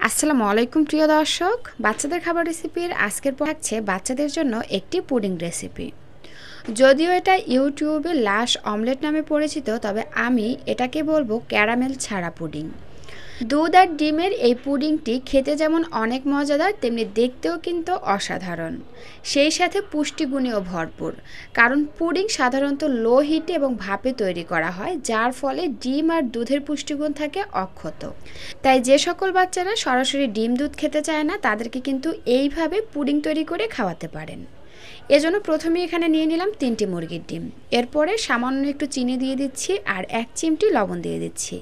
আসসালামু আলাইকুম প্রিয় দর্শক, বাচ্চাদের খাবার রেসিপির আজকের থাকছে বাচ্চাদের জন্য একটি পুডিং রেসিপি। যদিও এটা ইউটিউবে লাশ অমলেট নামে পরিচিত, তবে আমি এটাকে বলবো ক্যারামেল ছাড়া পুডিং। দুধ আর ডিমের এই পুডিংটি খেতে যেমন অনেক মজাদার, তেমনি দেখতেও কিন্তু অসাধারণ, সেই সাথে পুষ্টিগুণেও ভরপুর। কারণ পুডিং সাধারণত লো হিটে এবং ভাপে তৈরি করা হয়, যার ফলে ডিম আর দুধের পুষ্টিগুণ থাকে অক্ষত। তাই যে সকল বাচ্চারা সরাসরি ডিম দুধ খেতে চায় না, তাদেরকে কিন্তু এইভাবে পুডিং তৈরি করে খাওয়াতে পারেন। এজন্য প্রথমে এখানে নিয়ে নিলাম 3টি মুরগির ডিম। এরপরে সামান্য একটু চিনি দিয়ে দিচ্ছি আর 1 চিমটি লবণ দিয়ে দিচ্ছি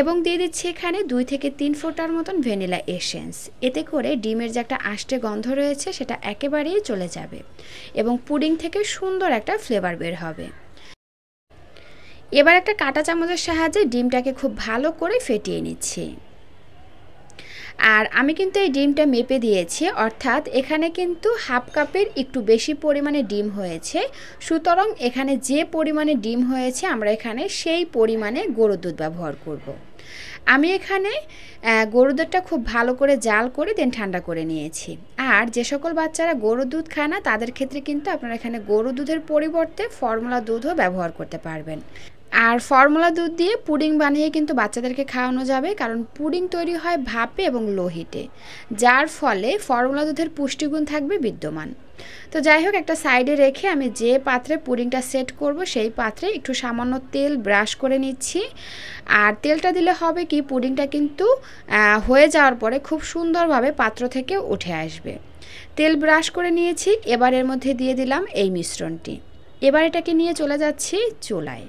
এবং দিয়ে দিচ্ছি এখানে 2 থেকে 3 ফোঁটার মতন ভ্যানিলা এসেন্স। এতে করে ডিমের যে একটা আষ্টে গন্ধ রয়েছে সেটা একেবারেই চলে যাবে এবং পুডিং থেকে সুন্দর একটা ফ্লেভার বের হবে। এবার একটা কাঁটা চামচের সাহায্যে ডিমটাকে খুব ভালো করে ফেটিয়ে নিচ্ছি। আর আমি কিন্তু এই ডিমটা মেপে দিয়েছি, অর্থাৎ এখানে কিন্তু হাফ কাপের একটু বেশি পরিমাণে ডিম হয়েছে। সুতরাং এখানে যে পরিমাণে ডিম হয়েছে আমরা এখানে সেই পরিমাণে গরুর দুধ ব্যবহার করব। আমি এখানে গরুর দুধটা খুব ভালো করে জাল করে দেন ঠান্ডা করে নিয়েছি। আর যে সকল বাচ্চারা গরুর দুধ খায় না, তাদের ক্ষেত্রে কিন্তু আপনারা এখানে গরুর দুধের পরিবর্তে ফর্মুলা দুধও ব্যবহার করতে পারবেন। আর ফর্মুলা দুধ দিয়ে পুডিং বানিয়ে কিন্তু বাচ্চাদেরকে খাওয়ানো যাবে, কারণ পুডিং তৈরি হয় ভাপে এবং লো হিটে, যার ফলে ফর্মুলা দুধের পুষ্টিগুণ থাকবে বিদ্যমান। তো যাই হোক, একটা সাইডে রেখে আমি যে পাত্রে পুডিংটা সেট করব সেই পাত্রে একটু সামান্য তেল ব্রাশ করে নিচ্ছি। আর তেলটা দিলে হবে কি, পুডিংটা কিন্তু হয়ে যাওয়ার পরে খুব সুন্দরভাবে পাত্র থেকে উঠে আসবে। তেল ব্রাশ করে নিয়েছি, এবার এর মধ্যে দিয়ে দিলাম এই মিশ্রণটি। এবার এটাকে নিয়ে চলে যাচ্ছি চুলায়।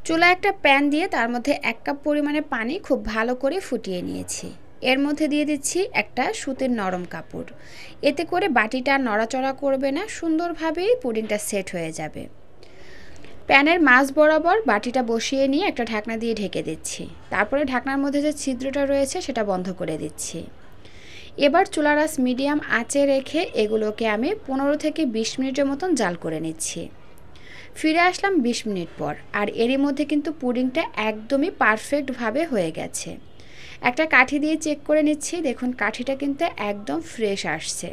চুলায় একটা প্যান দিয়ে তার মধ্যে 1 কাপ পরিমাণে পানি খুব ভালো করে ফুটিয়ে নিয়েছি। এর মধ্যে দিয়ে দিচ্ছি একটা সুতির নরম কাপড়। এতে করে বাটিটা নড়াচড়া করবে না, সুন্দরভাবেই পুডিংটা সেট হয়ে যাবে। প্যানের মাঝ বরাবর বাটিটা বসিয়ে নিয়ে একটা ঢাকনা দিয়ে ঢেকে দিচ্ছি। তারপরে ঢাকনার মধ্যে যে ছিদ্রটা রয়েছে সেটা বন্ধ করে দিচ্ছি। এবার চুলার আঁচ মিডিয়াম আঁচে রেখে এগুলোকে আমি 15 থেকে 20 মিনিটের মতন জাল করে নিচ্ছি। ফিরে আসলাম 20 মিনিট পর, আর এরই মধ্যে কিন্তু পুডিংটা একদমই পারফেক্টভাবে হয়ে গেছে। একটা কাঠি দিয়ে চেক করে নিচ্ছি, দেখুন কাঠিটা কিন্তু একদম ফ্রেশ আসছে।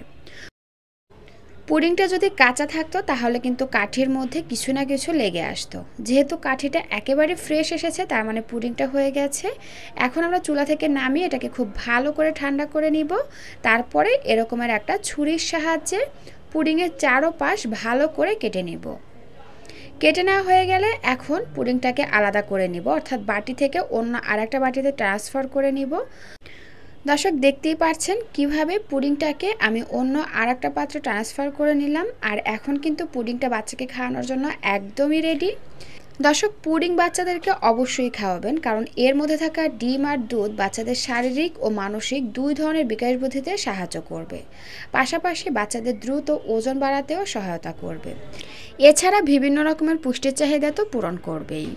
পুডিংটা যদি কাঁচা থাকতো তাহলে কিন্তু কাঠির মধ্যে কিছু না কিছু লেগে আসতো। যেহেতু কাঠিটা একেবারে ফ্রেশ এসেছে, তার মানে পুডিংটা হয়ে গেছে। এখন আমরা চুলা থেকে নামিয়ে এটাকে খুব ভালো করে ঠান্ডা করে নিব। তারপরে এরকমের একটা ছুরির সাহায্যে পুডিংয়ের চারোপাশ ভালো করে কেটে নিব। কেটে নেওয়া হয়ে গেলে এখন পুডিংটাকে আলাদা করে নিব, অর্থাৎ বাটি থেকে অন্য আরেকটা বাটিতে ট্রান্সফার করে নিব। দর্শক, দেখতেই পাচ্ছেন কিভাবে পুডিংটাকে আমি অন্য আরেকটা পাত্রে ট্রান্সফার করে নিলাম। আর এখন কিন্তু পুডিংটা বাচ্চাকে খাওয়ানোর জন্য একদমই রেডি। দর্শক, পুডিং বাচ্চাদেরকে অবশ্যই খাওয়াবেন, কারণ এর মধ্যে থাকা ডিম আর দুধ বাচ্চাদের শারীরিক ও মানসিক 2 ধরনের বিকাশ বৃদ্ধিতে সাহায্য করবে, পাশাপাশি বাচ্চাদের দ্রুত ওজন বাড়াতেও সহায়তা করবে। এছাড়া বিভিন্ন রকমের পুষ্টির চাহিদা তো পূরণ করবেই।